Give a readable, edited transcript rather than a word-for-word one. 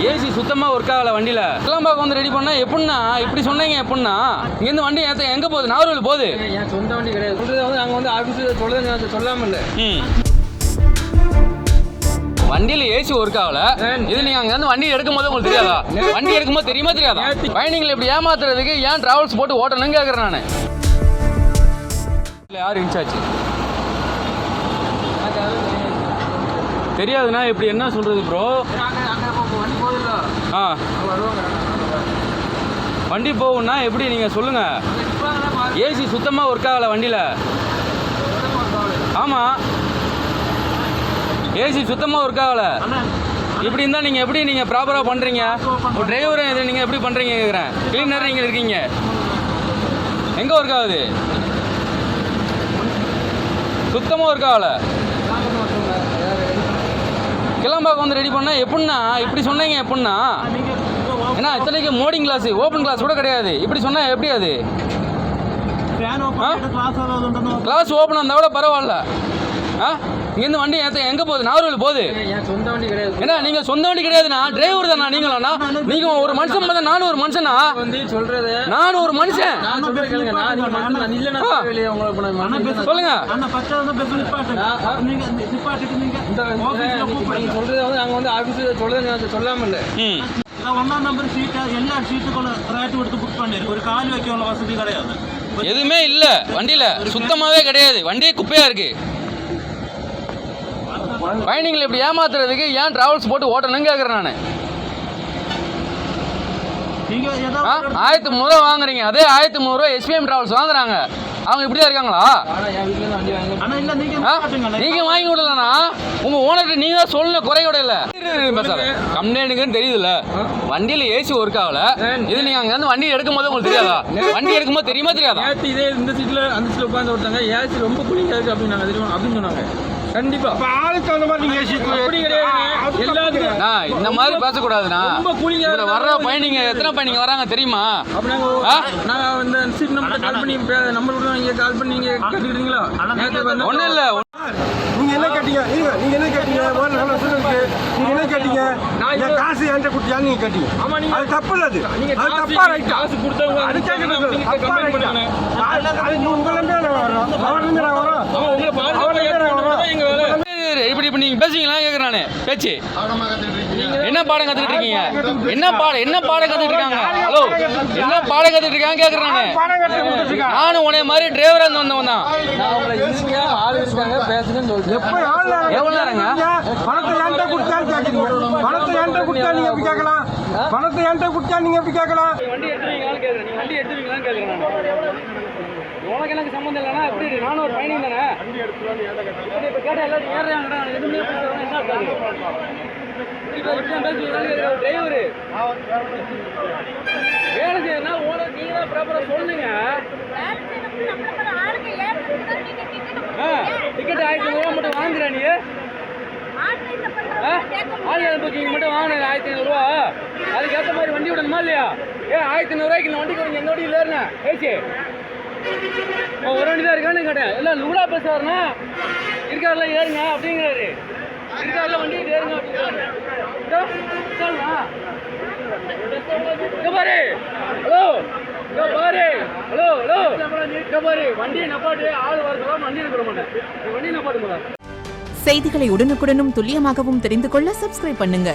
AC சுத்தமாக work ஆகலை வண்டியில். கிளம்பாக்கம் வந்து ரெடி பண்ணால் எப்படின்னா இப்படி சொன்னீங்க எப்படின்னா இங்கேருந்து வண்டி ஏற்ற எங்கே போகுது? நாகர்கோவில் போகுது. என் சொந்த வண்டி கிடையாது. சொல்கிறது வந்து நாங்கள் வந்து ஆஃபீஸில் சொல்லுறது சொல்லாமல் இல்லை. வண்டியில் ஏசி ஒர்க் ஆகல. இது நீங்கள் அங்கேருந்து வண்டி எடுக்கும் போது உங்களுக்கு தெரியாதா? வண்டி எடுக்கும்போது தெரியுமா தெரியாதா? பயணிகளை இப்படி ஏமாத்துறதுக்கு ஏன் டிராவல்ஸ் போட்டு ஓட்டணும்னு கேட்குறேன் நான். இல்லை யார் இன்சார்ஜ் தெரியாதுண்ணா. இப்படி என்ன சொல்கிறது ப்ரோ? ஆ வண்டி போகும்னா எப்படி நீங்கள் சொல்லுங்கள். ஏசி சுத்தமாக ஒர்க் ஆகலை வண்டியில். ஆமாம் ஏசி சுத்தமாக ஒர்க் ஆகலை. இப்படி இருந்தால் நீங்கள் எப்படி நீங்கள் ப்ராப்பராக பண்ணுறீங்க? ஒரு டிரைவரை இதை நீங்கள் எப்படி பண்ணுறீங்க கேட்குறேன். கிளீனர் நீங்கள் இருக்கீங்க, எங்கே ஒர்க் ஆகுது? சுத்தமாக ஒர்க் ஆகலை. கிளம்பாக்கம் வந்து ரெடி பண்ணால் எப்படின்னா இப்படி சொன்னீங்க எப்படின்னா ஏன்னா இத்தனைக்கு மோடிங் கிளாஸ் ஓப்பன் கிளாஸ் கூட கிடையாது. இப்படி சொன்னால் எப்படி? அது கிளாஸ் ஓப்பன் இருந்தால் கூட பரவாயில்ல. ஆ இங்கேருந்து வண்டி ஏற்ற எங்கே போகுது? நாகர்கோவில் போகுது. என் சொந்த வண்டி கிடையாது. ஏன்னா நீங்கள் சொந்த வண்டி கிடையாதுண்ணா, டிரைவர் தானா நீங்களாண்ணா? நீங்கள் ஒரு மனுஷன் பார்த்தா நானும் ஒரு மனுஷனா? வந்து சொல்கிறது நானும் ஒரு மனுஷன். சொல்லுங்க. சொல்கிறது வந்து நாங்கள் வந்து ஆஃபீஸில் சொல்கிறது சொல்லாமல் இல்லை. ஒன்னாம் நம்பர் சீட்டை எல்லா சீட்டுக்குள்ள ரேட்டு கொடுத்து புக் பண்ணிருக்கு. ஒரு கால் வைக்க வசதி கிடையாது, எதுவுமே இல்லை வண்டியில். சுத்தமாகவே கிடையாது, வண்டியே குப்பையாக இருக்கு. பயணிகளை இப்படி ஏமாத்துறதுக்கு ஏன் டிராவல்ஸ் போட்டு ஓட்டணும்னு கேட்குறேன் நான். 1300 வாங்குறீங்க, அதே 1300 எஸ்பிஎம் டிராவல்ஸ் வாங்குறாங்க. அவங்க இப்படிதான் இருக்காங்களா? நீங்க வாங்கி விடலண்ணா, உங்க ஓனர்கிட்ட நீங்க தான் சொல்லணும், குறையோட இல்ல. கம்ப்ளைண்ட்டுன்னு தெரியுதுல்ல, வண்டியில ஏசி ஒர்க் ஆகல. இது நீங்க அங்க இருந்து வண்டி எடுக்கும் போது உங்களுக்கு தெரியாதா? வண்டி எடுக்கும்போது தெரியுமா தெரியாதா? இதே இந்த சீட்ல அந்த சீட்ல உட்காந்து ஓட்டாங்க, ஏசி ரொம்ப கூலிங்கா இருக்கு அப்படின்னு தெரியும் அப்படின்னு சொன்னாங்க. கண்டிப்பா ஆளுக்கு அந்த மாதிரி நீங்க ஏசி அப்படி கிடையாது. எல்லாத்துக்கும் நான் இந்த மாதிரி பேசக்கூடாதுண்ணா. ரொம்ப கூலிங்கா இதுல வர்ற பயணிங்க எத்தனை பயணிங்க வராங்க தெரியுமா? நாங்க இந்த சீட் நம்பர் கால் பண்ணி நம்பர் விடுவோம், நீங்க கால் பண்ணி நீங்க கேட்டுக்கிட்டீங்களா? ஒன்றும் இல்லை. நீங்க என்ன கேட்டீங்க? நீங்க என்ன கேட்டீங்க? நீங்க என்ன கேட்டீங்க? நான் காசு என்கிட்ட கொடுத்தியான்னு நீங்க கேட்டீங்க. ஆமா, நீங்க அது தப்பு இல்ல. நீங்க அது தப்பா ரைட்? காசு கொடுத்தவங்க அது கேக்குறது தப்பா ரைட்? அது உங்க நம்பி நான் வரோம், அவர் நம்பி நான் வரோம். உங்களை பாருங்க எங்க வேலை. இப்படி இப்ப நீங்க பேசுவீங்களா கேக்குறேன் நானு. பேச்சு என்ன பாடம் கத்துக்கிட்டு இருக்கீங்க? என்ன பாடம் கத்துக்கிட்டு இருக்காங்க? ஹலோ, என்ன பாடம் கத்துக்கிட்டு இருக்காங்க கேக்குறேன் நானு. நானும் உன்னை மாதிரி டிரைவரா இருந்து வந்தவன் தான். ஆள் இருக்காங்க பேசுங்கன்னு சொல்லிட்டு எவ்வளவு நேரங்க? பணத்தை என்கிட்ட கொடுத்தான்னு கேட்குறீங்க. பணத்தை என்கிட்ட கொடுத்தா நீங்க எப்படி கேட்கலாம்? பணத்தை என்கிட்ட கொடுத்தா நீங்க எப்படி கேட்கலாம்? வண்டி எடுத்துவீங்களான்னு கேக்குறேன். நீ வண்டி எடுத்துவீங்களான்னு கேக்குறேன் நான். உனக்கு எனக்கு சம்மந்தம் இல்லைனா எப்படி? நானும் ஒரு பயணிங்க தானே. இப்போ கேட்டால் எல்லாரும் ஏறுறாங்கடா, எதுவுமே பேசுகிறவங்க என்ன இருக்காது. டிரைவரு வேலை செய்யறதுனா ஓனர் நீங்கள் தான் ப்ராப்பராக சொல்லுங்க. டிக்கெட் 1500 மட்டும் வாங்குறா நீ? ஆன்லைன் புக்கிங் மட்டும் வாங்கினது 1500. அதுக்கேற்ற மாதிரி வண்டி விடணுமா இல்லையா? 1500 இந்த வண்டிக்கு கொஞ்சம் எந்த வண்டியில் ஏறுனா ஏசி ஒரு வண்டி தான் இருக்கான்னு கேட்டேன். எல்லாம் நூலா பேசுவாருண்ணா, இருக்காருல ஏறுங்க அப்படிங்கிறாரு. இருக்காருல வண்டி ஏறுங்க பாரு. ஹலோ பாரு, ஹலோ பாரு, வண்டியை நப்பாட்டு ஆள் வர சொல்ல வண்டி எடுக்க மாட்டேன். வண்டி நப்பாட்டு போல. செய்திகளை உடனுக்குடனும் துல்லியமாகவும் தெரிந்து கொள்ள சப்ஸ்கிரைப் பண்ணுங்க.